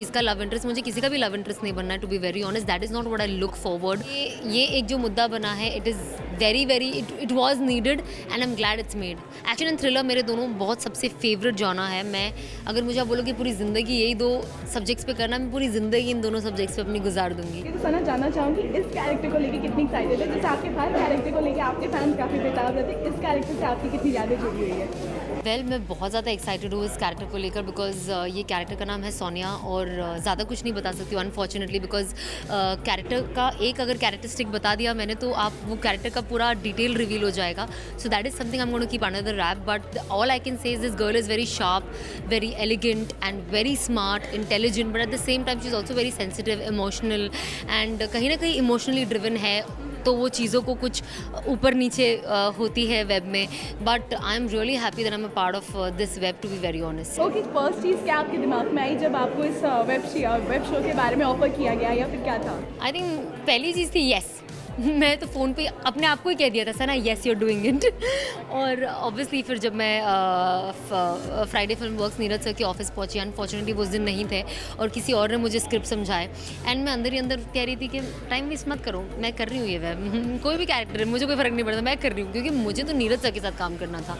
इसका love interest, मुझे किसी का भी लव इंटरेस्ट नहीं बनना है, to be very honest. That is not what I look forward. ये एक जो मुद्दा बना है, it is very it was needed and I am glad it's made. Action and thriller मेरे दोनों बहुत सबसे फेवरेट जॉनर है। मैं अगर मुझे आप बोलो कि पूरी ज़िंदगी यही दो सब्जेक्ट्स पे करना, मैं पूरी ज़िंदगी इन दोनों सब्जेक्ट्स पे अपनी गुजार दूंगी। तो सना जानना चाहूँगी इस कैरेक्टर को लेके कितनी एक्साइटेड है। जैसे आपके हर कैरेक्टर को लेके आपके फैंस काफ़ी बेताब रहते हैं, इस कैरेक्टर से आपकी कितनी ज़्यादा जुड़ी हुई है? वेल मैं बहुत ज़्यादा एक्साइटेड हूँ इस कैरेक्टर को लेकर बिकॉज ये कैरेक्टर का नाम है सोनिया और ज़्यादा कुछ नहीं बता सकती हूँ अनफॉर्चुनेटली बिकॉज कैरेक्टर का एक अगर कैरेक्टरिस्टिक बता दिया मैंने तो आप वो कैरेक्टर का पूरा डिटेल रिवील हो जाएगा। So that is something I am going to keep under the wrap, but all I can say is this girl is very sharp, very elegant and very smart, intelligent, but at the same time she is also very sensitive, emotional and कहीं ना कहीं emotionally driven है। तो वो चीज़ों को कुछ ऊपर नीचे होती है वेब में, but I am really happy that I am a part of this web, to be very honest. Okay, first चीज़ क्या आपके दिमाग में आई जब आपको इस वेब शो के बारे में ऑफर किया गया या फिर क्या था? आई थिंक पहली चीज़ थी येस। मैं तो फ़ोन पे अपने आप को ही कह दिया था सर ना, yes you are doing it. और ऑब्वियसली फिर जब मैं Friday Film Works Neeraj sir के ऑफिस पहुंची, अनफॉर्चुनेटली वो उस दिन नहीं थे और किसी और ने मुझे स्क्रिप्ट समझाए एंड मैं अंदर ही अंदर कह रही थी कि टाइम वेस्ट मत करो, मैं कर रही हूँ ये वेब, कोई भी कैरेक्टर है मुझे कोई फ़र्क नहीं पड़ता, मैं कर रही हूँ क्योंकि मुझे तो नीरज सर के साथ काम करना था,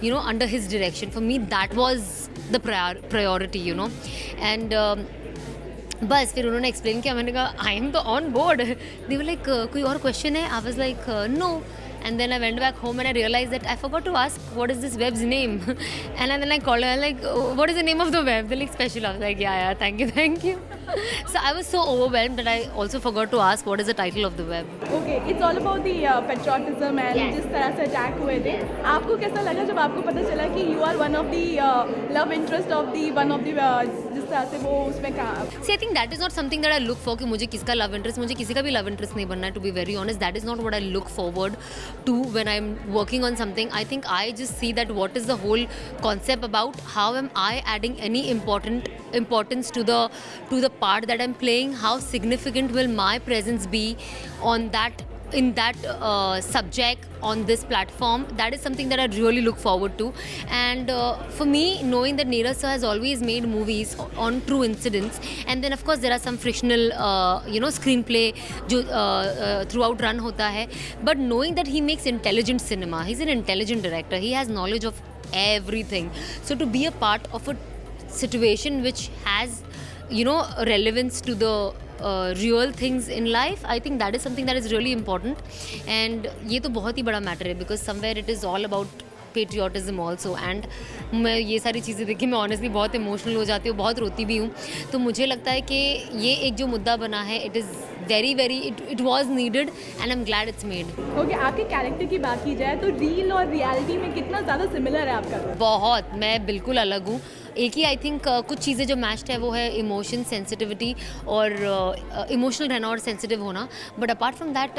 you know, under his direction. For me that was the priority, you know. And बस फिर उन्होंने एक्सप्लेन किया, मैंने कहा आई एम तो on board. They were like कोई और क्वेश्चन है? I was like no. And then I went back home and I realized that I forgot to ask what is this web's name. And then I called her, I was like, oh, what is the name of the web? They're like special. I was like, yeah, thank you. So I was so overwhelmed that I also forgot to ask what is the title of the web. Okay, it's all about the patriotism and Yes. जिस तरह से attack हुए थे, आपको कैसा लगा जब आपको पता चला कि you are one of the love interest of the one of the जिस तरह से वो उसमें कहा? See, I think that is not something that I look for कि मुझे किसका लव इंटरेस्ट, मुझे किसी का भी लव इंटरेस्ट नहीं बनना है, to be very honest. That is not what I look forward to when I am working on something. I think I just see that what is the whole concept about how am I adding any importance to the part that I'm playing, how significant will my presence be on that in that subject on this platform. That is something that I really look forward to. And for me, knowing that Neeraj sir has always made movies on true incidents, and then of course there are some frictional screenplay जो throughout run होता है, but knowing that he makes intelligent cinema, he's an intelligent director, he has knowledge of everything. So to be a part of a situation which has relevance to the real things in life, I think that is something that is really important. And ये तो बहुत ही बड़ा matter है because somewhere it is all about patriotism also. And मैं ये सारी चीज़ें देखी, मैं ऑनेस्टली बहुत इमोशनल हो जाती हूँ, बहुत रोती भी हूँ। तो मुझे लगता है कि ये एक जो मुद्दा बना है, it is very it was needed and I am glad it's made. Okay, आपके कैरेक्टर की बात की जाए तो रील और रियलिटी में कितना ज़्यादा सिमिलर है आपका? बहुत, मैं बिल्कुल अलग हूँ। एक ही आई थिंक कुछ चीज़ें जो मैच्ड है वो है इमोशन, सेंसिटिविटी और इमोशनल रहना और सेंसिटिव होना। But apart from that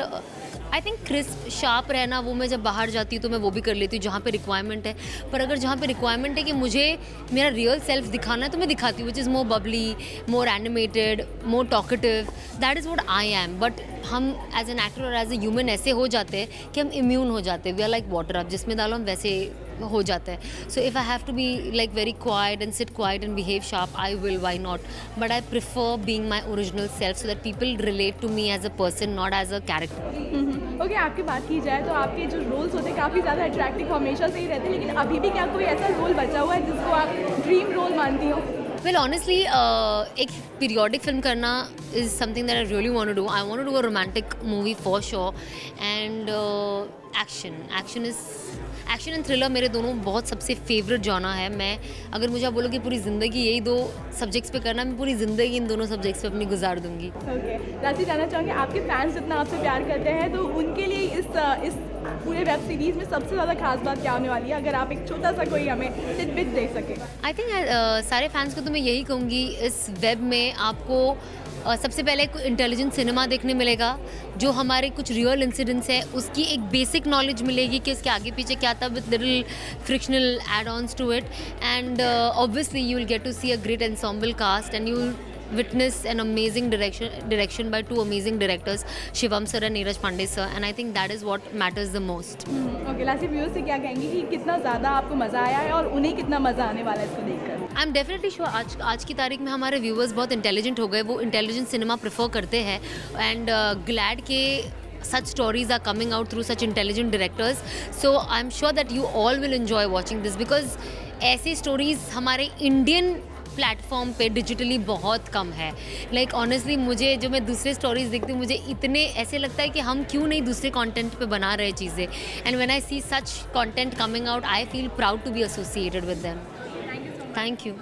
I think crisp, sharp रहना, वो मैं जब बाहर जाती हूँ तो मैं वो भी कर लेती हूँ जहाँ पे रिक्वायरमेंट है। पर अगर जहाँ पे रिक्वायरमेंट है कि मुझे मेरा रियल सेल्फ दिखाना है तो मैं दिखाती हूँ, which is more Babli, more animated, more talkative. That is what I am. But हम एज एन एक्टर और एज ए ह्यूमन ऐसे हो जाते हैं कि हम इम्यून हो जाते हैं। वी आर लाइक वाटर, आप जिसमें डालो हम वैसे हो जाता है। So if I have to be like very quite and sit quite and behave sharp, I will, why not. But I prefer being my original self so that people relate to me as a person, not as a character. Okay, आपकी बात की जाए तो आपके जो roles होते हैं काफ़ी ज़्यादा अट्रैक्टिव हमेशा से ही रहते हैं, लेकिन अभी भी क्या कोई ऐसा रोल बचा हुआ है जिसको आप ड्रीम रोल मानती हो? वेल ऑनेस्टली एक पीरियोडिक फिल्म करना is something that I really want to do. I want to do a romantic movie for sure. And action and thriller मेरे दोनों बहुत सबसे फेवरेट जॉनर है। मैं अगर मुझे आप बोलो कि पूरी ज़िंदगी यही दो सब्जेक्ट्स पे करना, मैं पूरी ज़िंदगी इन दोनों सब्जेक्ट्स पे अपनी गुजार दूंगी। ओके, राशि जानना चाहूँगी आपके फैंस जितना आपसे प्यार करते हैं तो उनके लिए इस पूरे वेब सीरीज़ में सबसे ज़्यादा खास बात क्या होने वाली है, अगर आप एक छोटा सा कोई हमें टिडबिट दे सकें? आई थिंक सारे फैंस को तो मैं यही कहूँगी, इस वेब में आपको सबसे पहले एक इंटेलिजेंट सिनेमा देखने मिलेगा, जो हमारे कुछ रियल इंसिडेंट्स है उसकी एक बेसिक नॉलेज मिलेगी कि उसके आगे पीछे क्या था, with little frictional add ons to it. And obviously you will get to see a great ensemble cast and you witness an amazing direction by two amazing directors, Shivam sir and Neeraj Pandey sir, and I think that is what matters the most. Okay, last viewers से क्या कहेंगे कि कितना ज़्यादा आपको मज़ा आया है और उन्हें कितना मज़ा आने वाला है इसको देखकर? आई एम डेफिनेटली श्योर आज की तारीख में हमारे व्यूअर्स बहुत इंटेलिजेंट हो गए, वो इंटेलिजेंट सिनेमा प्रेफर करते हैं एंड ग्लैड के such stories are coming out through such intelligent directors, so I'm sure that you all will enjoy watching this because ऐसी stories हमारे इंडियन प्लेटफॉर्म पे डिजिटली बहुत कम है. लाइक ऑनेस्टली मुझे जो मैं दूसरे स्टोरीज देखती हूँ मुझे इतने ऐसे लगता है कि हम क्यों नहीं दूसरे कंटेंट पे बना रहे चीज़ें, and when I see such content coming out I feel proud to be associated with them. Thank you.